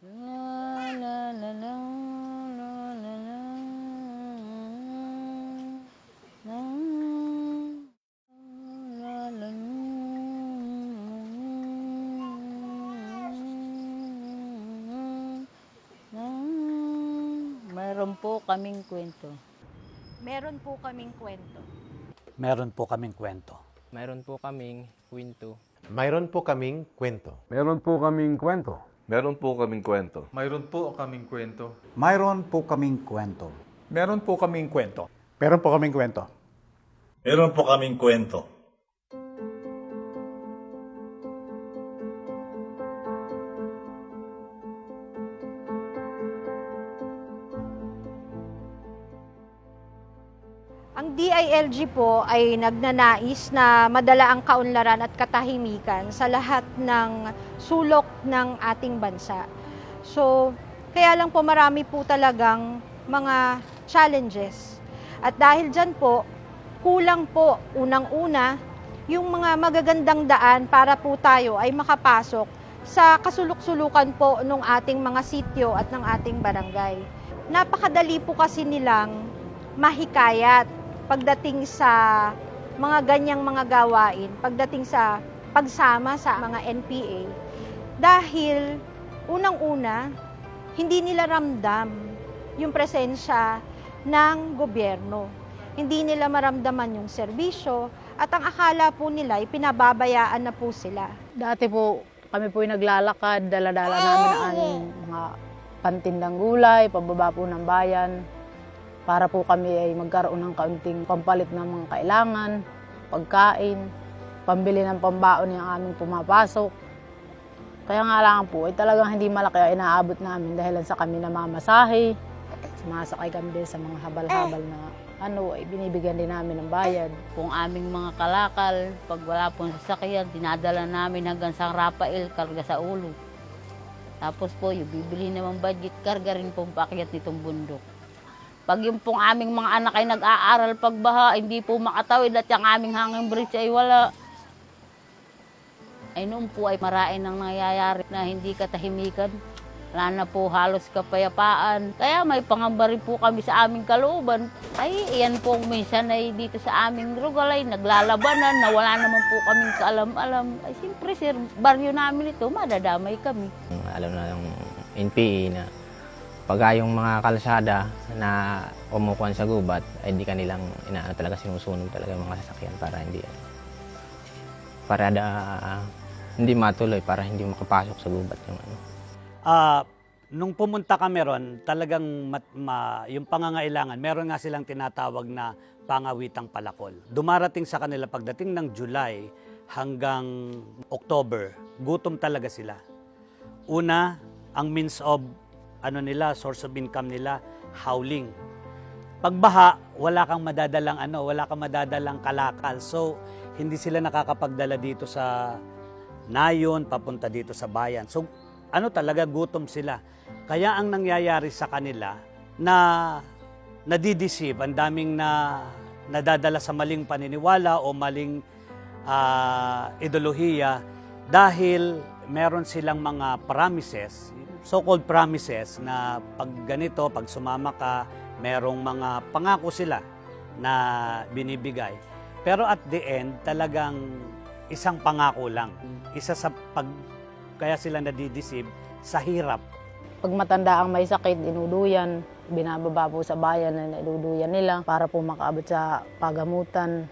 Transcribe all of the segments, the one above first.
La, la, la, la, la, la, la, la, la, la, la. Mayroon po kaming kwento. Meron po kaming kwento. Meron po kaming kwento. Mayroon po kaming kwento. Mayroon po kaming kwento. Meron po kaming kwento. Meron po kaming kwento. Mayroon po kaming kwento. Mayroon po kaming kwento. Meron po kaming kwento. Meron po kaming kwento. Meron po kaming kwento. Ang DILG po ay nagnanais na madala ang kaunlaran at katahimikan sa lahat ng sulok ng ating bansa. So, kaya lang po marami po talagang mga challenges. At dahil dyan po, kulang po unang-una yung mga magagandang daan para po tayo ay makapasok sa kasulok-sulukan po ng ating mga sityo at ng ating barangay. Napakadali po kasi nilang mahikayat pagdating sa mga ganyang mga gawain, pagdating sa pagsama sa mga NPA, dahil unang-una, hindi nila ramdam yung presensya ng gobyerno. Hindi nila maramdaman yung serbisyo at ang akala po nila ay pinababayaan na po sila. Dati po, kami po yung naglalakad, dala-dala namin ang aming mga pantindang gulay, pababa po ng bayan, para po kami ay magkaroon ng kaunting pampalit ng mga kailangan, pagkain, pambili ng pambaon yung aming pumapasok. Kaya nga lang po, ay talagang hindi malaki ang inaabot namin dahil sa kami namamasahe. Sumasakay kami din sa mga habal-habal na ay binibigyan din namin ng bayad. Kung aming mga kalakal, pag wala pong sasakyan, dinadala namin hanggang sa Rafael, karga sa ulo. Tapos po, yung bibili naman budget, karga rin pong paakyat nitong bundok. Pag yung pong aming mga anak ay nag-aaral pagbaha, hindi po makatawid at yung aming hanging bridge ay wala. Ay noon po ay marain ang nangyayari na hindi katahimikan. Wala na po halos kapayapaan. Kaya may pangamba rin po kami sa aming kalooban. Ay iyan po minsan ay dito sa aming lugar ay naglalabanan na wala naman po kaming kaalam-alam. Ay siyempre sir, baryo namin ito, madadamay kami. Alam na ng NPA na pag yung mga kalsada na kumukuhan sa gubat, ay di kanilang talaga sinusunog talaga yung mga sasakyan para hindi matuloy, para hindi makapasok sa gubat yung ano. Nung pumunta kami ron, talagang yung pangangailangan, meron nga silang tinatawag na pangawitang palakol. Dumarating sa kanila pagdating ng July hanggang October, gutom talaga sila. Una, ang means of source of income nila, howling. Pagbaha, wala kang madadalang kalakal. So, hindi sila nakakapagdala dito sa nayon, papunta dito sa bayan. So, talaga gutom sila. Kaya ang nangyayari sa kanila na nadideceive, ang daming nadadala sa maling paniniwala o maling ideolohiya dahil meron silang mga promises, so-called promises na pag ganito, pag sumama ka, merong mga pangako sila na binibigay. Pero at the end, talagang isang pangako lang. Kaya sila nadideceive sa hirap. Pag matanda ang may sakit, inuduyan, binababa po sa bayan na inuduyan nila para po makaabot sa pagamutan.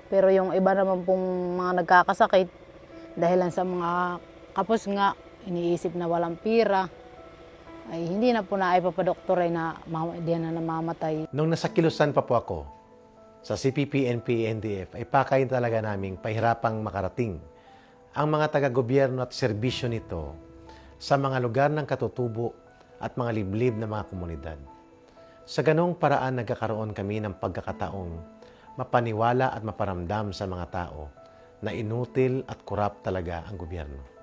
Pero yung iba naman pong mga nagkakasakit, dahilan sa mga kapos nga, iniisip na walang pira, ay hindi na po na ipapadoktor ay di na namamatay. Nung nasa Kilusan pa po ako, sa CPP, NPA, NDF, ay pakain talaga naming pahirapang makarating ang mga taga-gobyerno at serbisyo nito sa mga lugar ng katutubo at mga liblib na mga komunidad. Sa ganong paraan nagkakaroon kami ng pagkakataong mapaniwala at maparamdam sa mga tao na inutil at korap talaga ang gobyerno.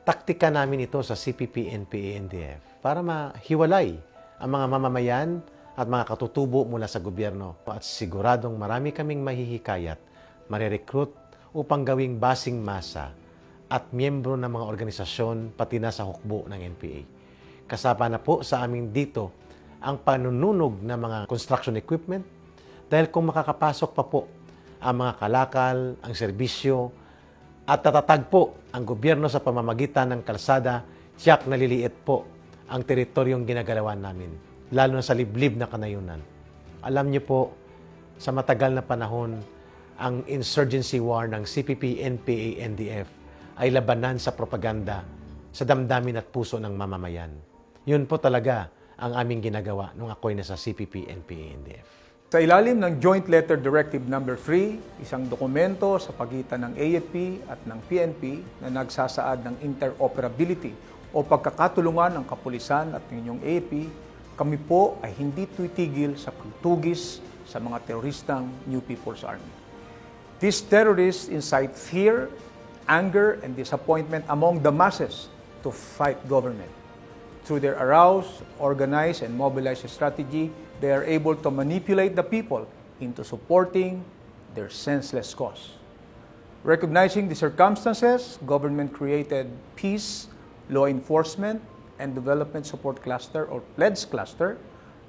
Taktika namin ito sa CPP, NPA, NDF para mahiwalay ang mga mamamayan at mga katutubo mula sa gobyerno at siguradong marami kaming mahihikayat, marirecruit upang gawing basing masa at miyembro ng mga organisasyon pati na sa hukbo ng NPA. Kasama na po sa amin dito ang panununog ng mga construction equipment dahil kung makakapasok pa po ang mga kalakal, ang serbisyo at tatatag po ang gobyerno sa pamamagitan ng kalsada, tiyak naliliit po ang teritoryong ginagalawan namin, lalo na sa liblib na kanayunan. Alam niyo po, sa matagal na panahon, ang insurgency war ng CPP, NPA, NDF ay labanan sa propaganda sa damdamin at puso ng mamamayan. Yun po talaga ang aming ginagawa nung ako'y nasa CPP, NPA, NDF. Sa ilalim ng Joint Letter Directive No. 3, isang dokumento sa pagitan ng AFP at ng PNP na nagsasaad ng interoperability o pagkakatulungan ng kapulisan at ng inyong AFP, kami po ay hindi tumitigil sa pagtugis sa mga teroristang New People's Army. These terrorists incite fear, anger, and disappointment among the masses to fight government. Through their aroused, organized, and mobilized strategy, they are able to manipulate the people into supporting their senseless cause. Recognizing the circumstances, government created Peace, Law Enforcement, and Development Support Cluster or PLEDS Cluster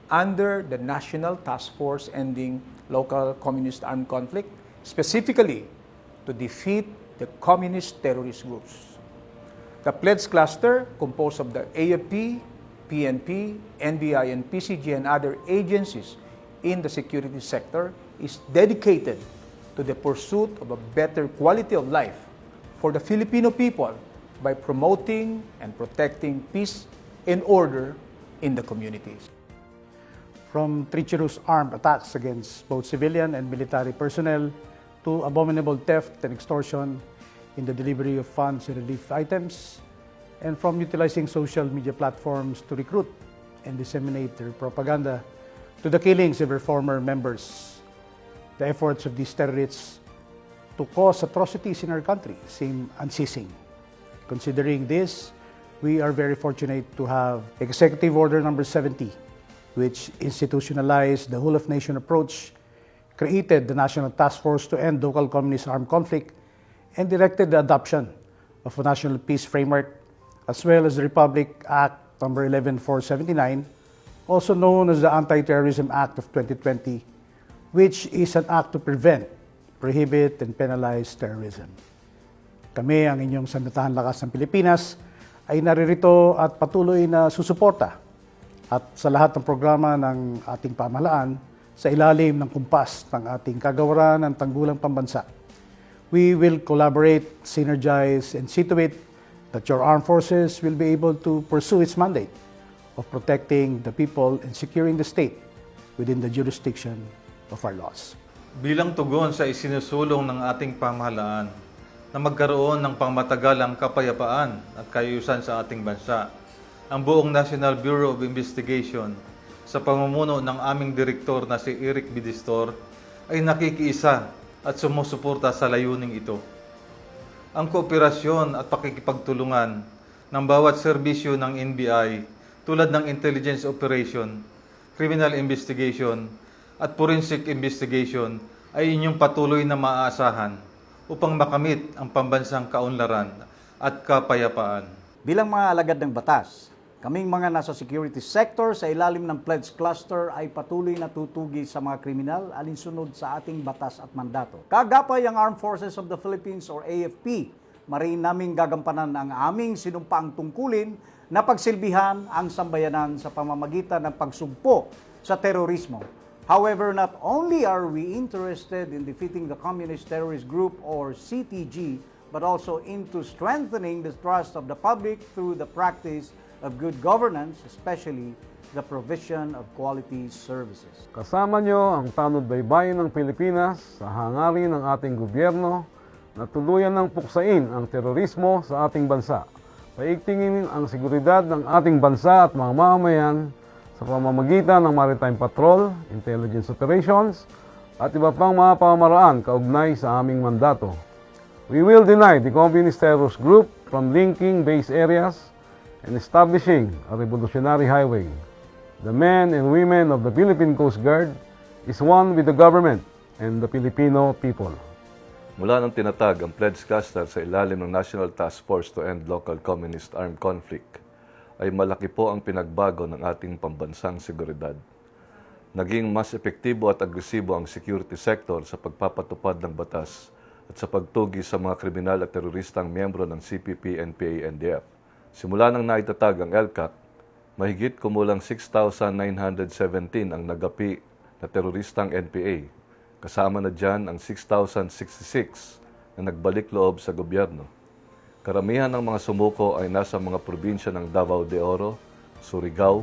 under the National Task Force Ending Local Communist Armed Conflict, specifically to defeat the communist terrorist groups. The PLEDS Cluster, composed of the AFP, PNP, NBI, and PCG, and other agencies in the security sector, is dedicated to the pursuit of a better quality of life for the Filipino people by promoting and protecting peace and order in the communities. From treacherous armed attacks against both civilian and military personnel to abominable theft and extortion in the delivery of funds and relief items, and from utilizing social media platforms to recruit and disseminate their propaganda to the killings of their former members. The efforts of these terrorists to cause atrocities in our country seem unceasing. Considering this, we are very fortunate to have Executive Order Number 70, which institutionalized the whole-of-nation approach, created the National Task Force to End Local Communist Armed Conflict, and directed the adoption of a National Peace Framework, as well as the Republic Act No. 11479, also known as the Anti-Terrorism Act of 2020, which is an act to prevent, prohibit, and penalize terrorism. Kami, ang inyong Sandatahang Lakas ng Pilipinas, ay naririto at patuloy na susuporta at sa lahat ng programa ng ating pamahalaan sa ilalim ng kumpas ng ating kagawaran ng tanggulang pambansa. We will collaborate, synergize, and see to it that your armed forces will be able to pursue its mandate of protecting the people and securing the state within the jurisdiction of our laws. Bilang tugon sa isinusulong ng ating pamahalaan na magkaroon ng pangmatagalang kapayapaan at kaayusan sa ating bansa, ang buong National Bureau of Investigation sa pamumuno ng aming direktor na si Eric Bidistor ay nakikiisa at sumusuporta sa layuning ito. Ang kooperasyon at pakikipagtulungan ng bawat serbisyo ng NBI tulad ng intelligence operation, criminal investigation at forensic investigation ay inyong patuloy na maaasahan upang makamit ang pambansang kaunlaran at kapayapaan. Bilang mga alagad ng batas, kaming mga nasa security sector sa ilalim ng PLEDS Cluster ay patuloy na tutugi sa mga kriminal alinsunod sa ating batas at mandato. Kagapay ang Armed Forces of the Philippines or AFP, mariin naming gagampanan ang aming sinumpaang tungkulin na pagsilbihan ang sambayanan sa pamamagitan ng pagsugpo sa terorismo. However, not only are we interested in defeating the Communist Terrorist Group or CTG, but also into strengthening the trust of the public through the practice of good governance, especially the provision of quality services. Kasama nyo ang tanod baybayin ng Pilipinas sa hangarin ng ating gobyerno na tuluyan ng puksain ang terorismo sa ating bansa. Paigtingin ang seguridad ng ating bansa at mga mamamayan sa pamamagitan ng maritime patrol, intelligence operations, at iba pang mga pamamaraan kaugnay sa aming mandato. We will deny the Communist Terrorist Group from linking base areas and establishing a revolutionary highway. The men and women of the Philippine Coast Guard is one with the government and the Filipino people. Mula nang tinatag ang pledge cluster sa ilalim ng National Task Force to End Local Communist Armed Conflict, ay malaki po ang pinagbago ng ating pambansang seguridad. Naging mas epektibo at agresibo ang security sector sa pagpapatupad ng batas at sa pagtugi sa mga kriminal at teroristang miyembro ng CPP, NPA, NDF. Simula nang naitatag ang LCAC, mahigit kumulang 6,917 ang nagapi na teroristang NPA. Kasama na dyan ang 6,066 na nagbalik loob sa gobyerno. Karamihan ng mga sumuko ay nasa mga probinsya ng Davao de Oro, Surigao,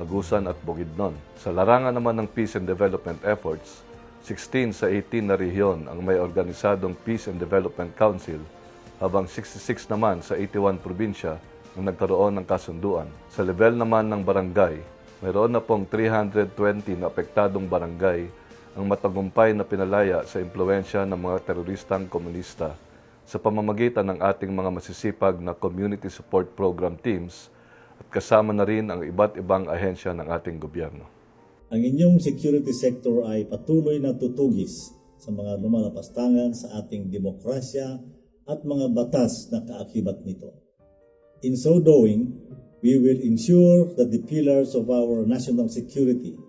Agusan at Bukidnon. Sa larangan naman ng peace and development efforts, 16 sa 18 na rehiyon ang may organisadong Peace and Development Council, habang 66 naman sa 81 probinsya ang nagkaroon ng kasunduan. Sa level naman ng barangay, mayroon na pong 320 na apektadong barangay ang matagumpay na pinalaya sa impluensya ng mga teroristang komunista sa pamamagitan ng ating mga masisipag na community support program teams at kasama na rin ang iba't ibang ahensya ng ating gobyerno. Ang inyong security sector ay patuloy na tutugis sa mga lumalapastangan sa ating demokrasya at mga batas na kaakibat nito. In so doing, we will ensure that the pillars of our national security,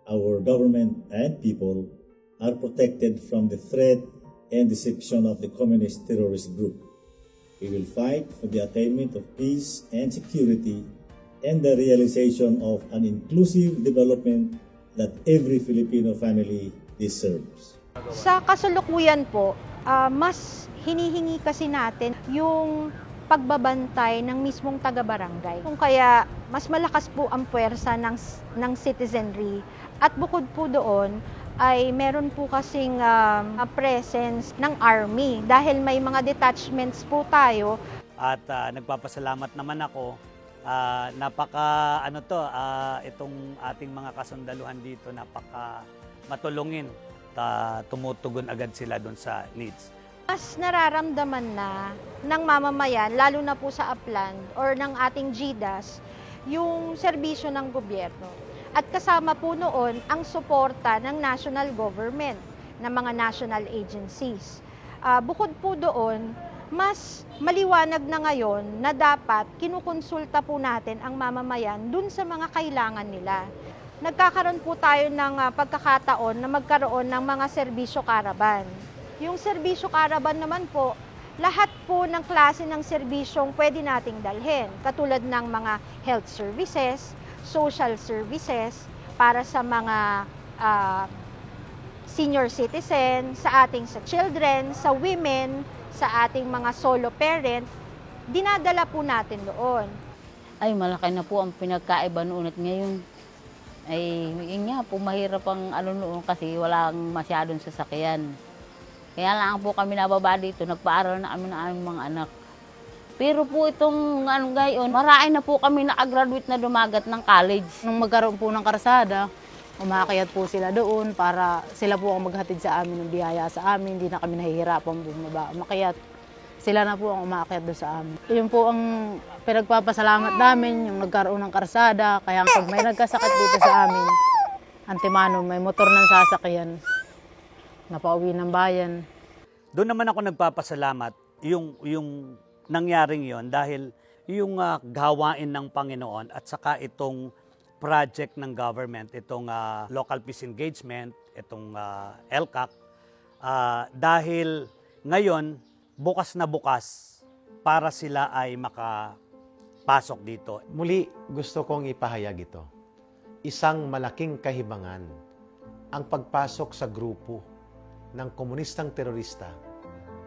our government and people, are protected from the threat and deception of the communist terrorist group. We will fight for the attainment of peace and security and the realization of an inclusive development that every Filipino family deserves. Sa kasalukuyan po, mas hinihingi kasi natin yung pagbabantay ng mismong taga-barangay. Kung kaya, mas malakas po ang puwersa ng citizenry. At bukod po doon, ay meron po kasing presence ng army. Dahil may mga detachments po tayo. At nagpapasalamat naman ako. Itong ating mga kasundaluhan dito, napaka matulungin. Tumutugon agad sila doon sa needs. Mas nararamdaman na ng mamamayan, lalo na po sa upland or ng ating GDAS, yung serbisyo ng gobyerno. At kasama po noon ang suporta ng national government, ng mga national agencies. Bukod po doon, mas maliwanag na ngayon na dapat kinukonsulta po natin ang mamamayan dun sa mga kailangan nila. Nagkakaroon po tayo ng pagkakataon na magkaroon ng mga serbisyo karaban. Yung serbisyo karaban naman po, lahat po ng klase ng serbisyong pwede nating dalhin, katulad ng mga health services, social services, para sa mga senior citizen, sa children, sa women, sa ating mga solo parent, dinadala po natin doon. Ay, malaki na po ang pinagkaiba noon at ngayon. Ay, yun nga po, mahirap ang noon kasi walang masyadong sasakyan. Kaya lang po kami nababa dito, nagpaaral na kami ng aming mga anak. Pero po itong ngayon, marami na po kami na-graduate na dumagat ng college. Nung magkaroon po ng karsada, umakyat po sila doon para sila po ang maghatid sa amin ng biyaya sa amin. Hindi na kami nahihirapan bumaba, umakyat. Sila na po ang umakyat doon sa amin. Yun po ang pinagpapasalamat namin, yung nagkaroon ng karsada. Kaya pag may nagkasakit dito sa amin, antimano, may motor ng sasakyan, napauwi ng bayan. Doon naman ako nagpapasalamat yung nangyaring yon dahil yung gawain ng Panginoon at saka itong project ng government, itong local peace engagement, itong LCAC, dahil ngayon bukas na bukas para sila ay makapasok dito. Muli, gusto kong ipahayag ito. Isang malaking kahibangan ang pagpasok sa grupo ng komunistang terorista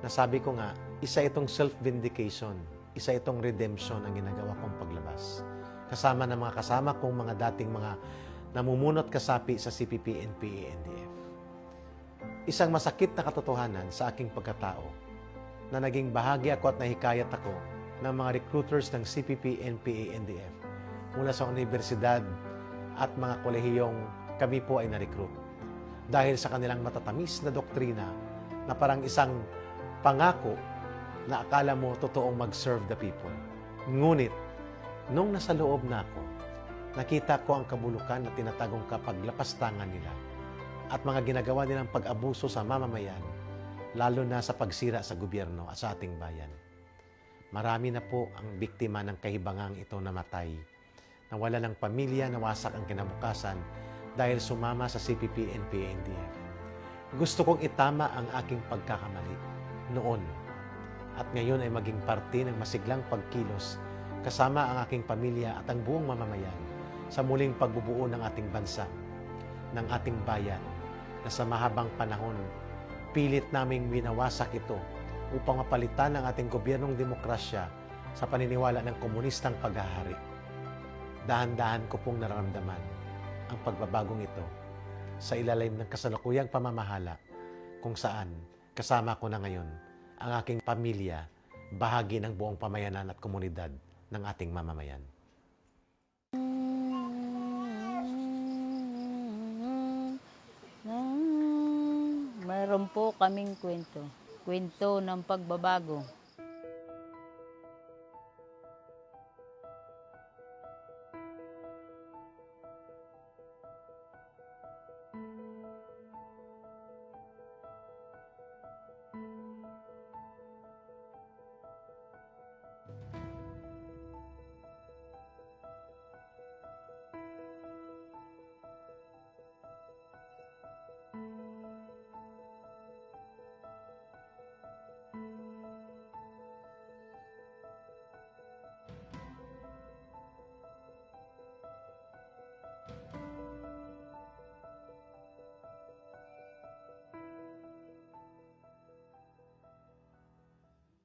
na sabi ko nga, isa itong self-vindication, isa itong redemption ang ginagawa kong paglabas. Kasama ng mga kasama kong mga dating mga namumunot kasapi sa CPP, NPA, NDF. Isang masakit na katotohanan sa aking pagkatao na naging bahagi ako at nahikayat ako ng mga recruiters ng CPP, NPA, NDF mula sa universidad at mga kolehiyong kami po ay na-recruit. Dahil sa kanilang matatamis na doktrina na parang isang pangako na akala mo totoong mag-serve the people. Ngunit, nung nasa loob na ako, nakita ko ang kabulukan na tinatagong kapaglapastangan nila at mga ginagawa nilang pag-abuso sa mamamayan lalo na sa pagsira sa gobyerno at sa ating bayan. Marami na po ang biktima ng kahibangang ito namatay. Nawala ng pamilya, nawasak ang kinabukasan dahil sumama sa CPP, NPA, NDF. Gusto kong itama ang aking pagkakamali noon at ngayon ay maging parte ng masiglang pagkilos kasama ang aking pamilya at ang buong mamamayan sa muling pagbubuo ng ating bansa, ng ating bayan, na sa mahabang panahon, pilit naming winawasak ito upang mapalitan ang ating gobyernong demokrasya sa paniniwala ng komunistang paghahari. Dahan-dahan ko pong nararamdaman ang pagbabagong ito sa ilalim ng kasalukuyang pamamahala kung saan kasama ko na ngayon ang aking pamilya, bahagi ng buong pamayanan at komunidad ng ating mamamayan. Mayroon po kaming kwento ng pagbabago